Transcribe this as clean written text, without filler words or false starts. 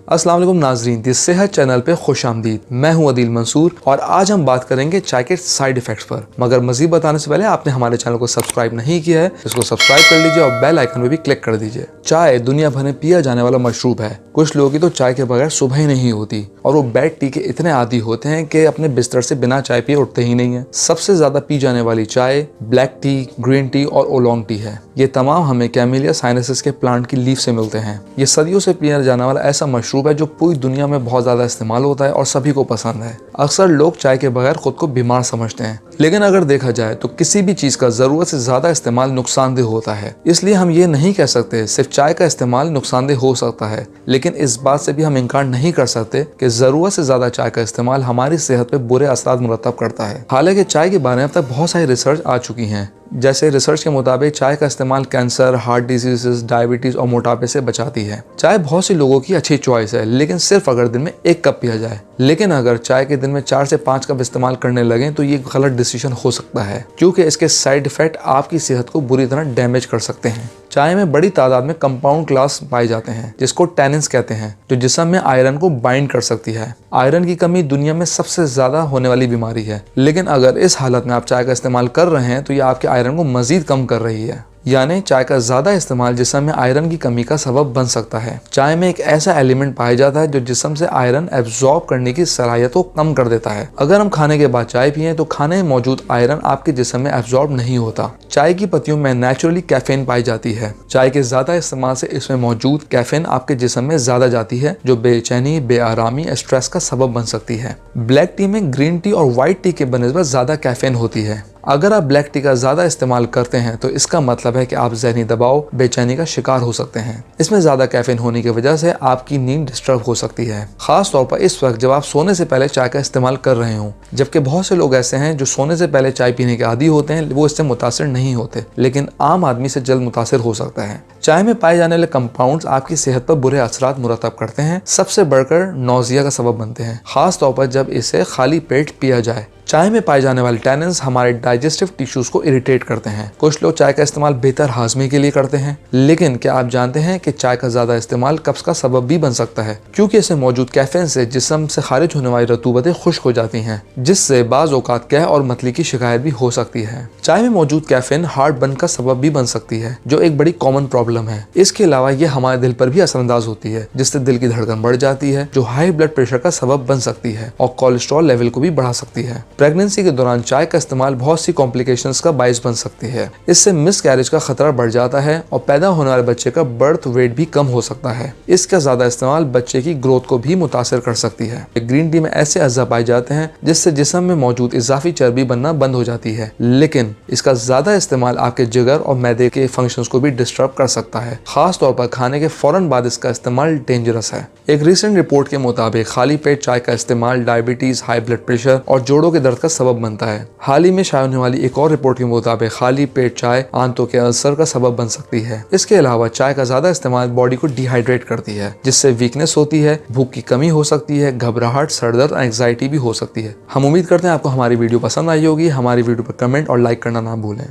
अस्सलाम वालेकुम नाजरीन, दी सेहत चैनल पे खुश आमदीद। मैं हूं अदील मंसूर और आज हम बात करेंगे चाय के साइड इफेक्ट्स पर। मगर मजीद बताने से पहले आपने हमारे चैनल को सब्सक्राइब नहीं किया है, इसको सब्सक्राइब कर लीजिए और बेल आइकन में भी क्लिक कर दीजिए। चाय दुनिया भर में पिया जाने वाला मशरूब है। कुछ लोगों की तो चाय के बगैर सुबह ही नहीं होती और वो बेड टी के इतने आदी होते हैं कि अपने बिस्तर से बिना चाय पिए उठते ही नहीं है। सबसे ज्यादा पी जाने वाली चाय ब्लैक टी, ग्रीन टी और ओलोंग टी है। ये तमाम हमें कैमेलिया साइनेंसिस के प्लांट की लीफ से मिलते हैं। ये सदियों से पिया जाने वाला ऐसा मशरूब है जो पूरी दुनिया में बहुत ज्यादा इस्तेमाल होता है और सभी को पसंद है। अक्सर लोग चाय के बगैर खुद को बीमार समझते हैं, लेकिन अगर देखा जाए तो किसी भी चीज का जरूरत से ज्यादा इस्तेमाल नुकसानदेह होता है। इसलिए हम ये नहीं कह सकते सिर्फ चाय का इस्तेमाल नुकसानदेह हो सकता है, लेकिन इस बात से भी हम इनकार नहीं कर सकते कि जरूरत से ज्यादा चाय का इस्तेमाल हमारी सेहत पे बुरे असरात मुरतब करता है। हालांकि चाय के बारे में अब तक बहुत सारी रिसर्च आ चुकी हैं। जैसे रिसर्च के मुताबिक चाय का इस्तेमाल कैंसर, हार्ट डिजीजेस, डायबिटीज और मोटापे से बचाती है। चाय बहुत से लोगों की अच्छी चॉइस है, लेकिन सिर्फ अगर दिन में 1 कप पिया जाए। लेकिन अगर चाय के दिन में 4 से 5 कप इस्तेमाल करने लगे तो ये गलत डिसीजन हो सकता है, क्योंकि इसके साइड इफेक्ट आपकी सेहत को बुरी तरह डैमेज कर सकते हैं। चाय में बड़ी तादाद में कंपाउंड क्लास पाए जाते हैं जिसको टैनिन्स कहते हैं, जो जिस्म में आयरन को बाइंड कर सकती है। आयरन की कमी दुनिया में सबसे ज्यादा होने वाली बीमारी है, लेकिन अगर इस हालत में आप चाय का इस्तेमाल कर रहे हैं तो ये आपके आयरन को मजीद कम कर रही है। यानी चाय का ज्यादा इस्तेमाल जिस्म में आयरन की कमी का सबब बन सकता है। चाय में एक ऐसा एलिमेंट पाया जाता है जो जिस्म से आयरन एब्जॉर्ब करने की सलाहियत को कम कर देता है। अगर हम खाने के बाद चाय पिए तो खाने में मौजूद आयरन आपके जिस्म में एब्जॉर्ब नहीं होता। चाय की पत्तियों में नेचुरली कैफीन पाई जाती है। चाय के ज्यादा इस्तेमाल से इसमें मौजूद कैफीन आपके जिस्म में ज्यादा जाती है, जो बेचैनी, बेआरामी, स्ट्रेस का सबब बन सकती है। ब्लैक टी में ग्रीन टी और व्हाइट टी के बनिस्बत ज्यादा कैफीन होती है। अगर आप ब्लैक टी का ज्यादा इस्तेमाल करते हैं तो इसका मतलब है कि आप ज़हनी दबाव, बेचैनी का शिकार हो सकते हैं। इसमें ज्यादा कैफीन होने की वजह से आपकी नींद डिस्टर्ब हो सकती है, खास तौर पर इस वक्त जब आप सोने से पहले चाय का इस्तेमाल कर रहे हो। जबकि बहुत से लोग ऐसे हैं जो सोने से पहले चाय पीने के आदी होते हैं, वो इससे मुतासिर नहीं होते, लेकिन आम आदमी से जल्द मुतासिर हो सकता है। चाय में पाए जाने वाले कंपाउंड्स आपकी सेहत पर बुरे असरात मुरतब करते हैं। सबसे बढ़कर नौजिया का सबब बनते हैं, खास तौर पर जब इसे खाली पेट पिया जाए। चाय में पाए जाने वाले टैनिन्स हमारे डाइजेस्टिव टिश्यूज को इरिटेट करते हैं। कुछ लोग चाय का इस्तेमाल बेहतर हाजमे के लिए करते हैं, लेकिन क्या आप जानते हैं कि चाय का ज्यादा इस्तेमाल कब्ज का सबब भी बन सकता है, क्योंकि इसमें मौजूद कैफीन से जिस्म से खारिज होने वाली रतूबतें खुश्क हो जाती हैं, जिससे बाज औकात कह और मतली की शिकायत भी हो सकती है। चाय में मौजूद कैफीन हार्ट बर्न का सबब भी बन सकती है, जो एक बड़ी कॉमन प्रॉब्लम है। इसके अलावा ये हमारे दिल पर भी असरअंदाज होती है, जिससे दिल की धड़कन बढ़ जाती है, जो हाई ब्लड प्रेशर का सबब बन सकती है और कोलेस्ट्रॉल लेवल को भी बढ़ा सकती है। प्रेगनेंसी के दौरान चाय का इस्तेमाल बहुत सी कॉम्प्लिकेशंस का बाइस बन सकती है। इससे मिसकैरेज का खतरा बढ़ जाता है और पैदा होने वाले बच्चे का बर्थ वेट भी कम हो सकता है। इसका ज्यादा इस्तेमाल बच्चे की ग्रोथ को भी मुतासिर कर सकती है। ग्रीन टी में ऐसे अज्जा पाए जाते हैं जिससे जिस्म में मौजूद इजाफी चर्बी बनना बंद हो जाती है, लेकिन इसका ज्यादा इस्तेमाल आपके जिगर और मैदे के फंक्शंस को भी डिस्टर्ब कर सकता है। खास तौर पर खाने के फौरन बाद इसका इस्तेमाल डेंजरस है। एक रिसेंट रिपोर्ट के मुताबिक खाली पेट चाय का इस्तेमाल डायबिटीज, हाई ब्लड प्रेशर और जोड़ों के दर्द का सबब बनता है। हाल ही में शाया होने वाली एक और रिपोर्ट के मुताबिक खाली पेट चाय आंतों के अल्सर का सबब बन सकती है। इसके अलावा चाय का ज्यादा इस्तेमाल बॉडी को डिहाइड्रेट करती है, जिससे वीकनेस होती है, भूख की कमी हो सकती है, घबराहट, सरदर्द और एंग्जाइटी भी हो सकती है। हम उम्मीद करते हैं आपको हमारी वीडियो पसंद आई होगी। हमारी वीडियो पर कमेंट और लाइक करना ना भूलें।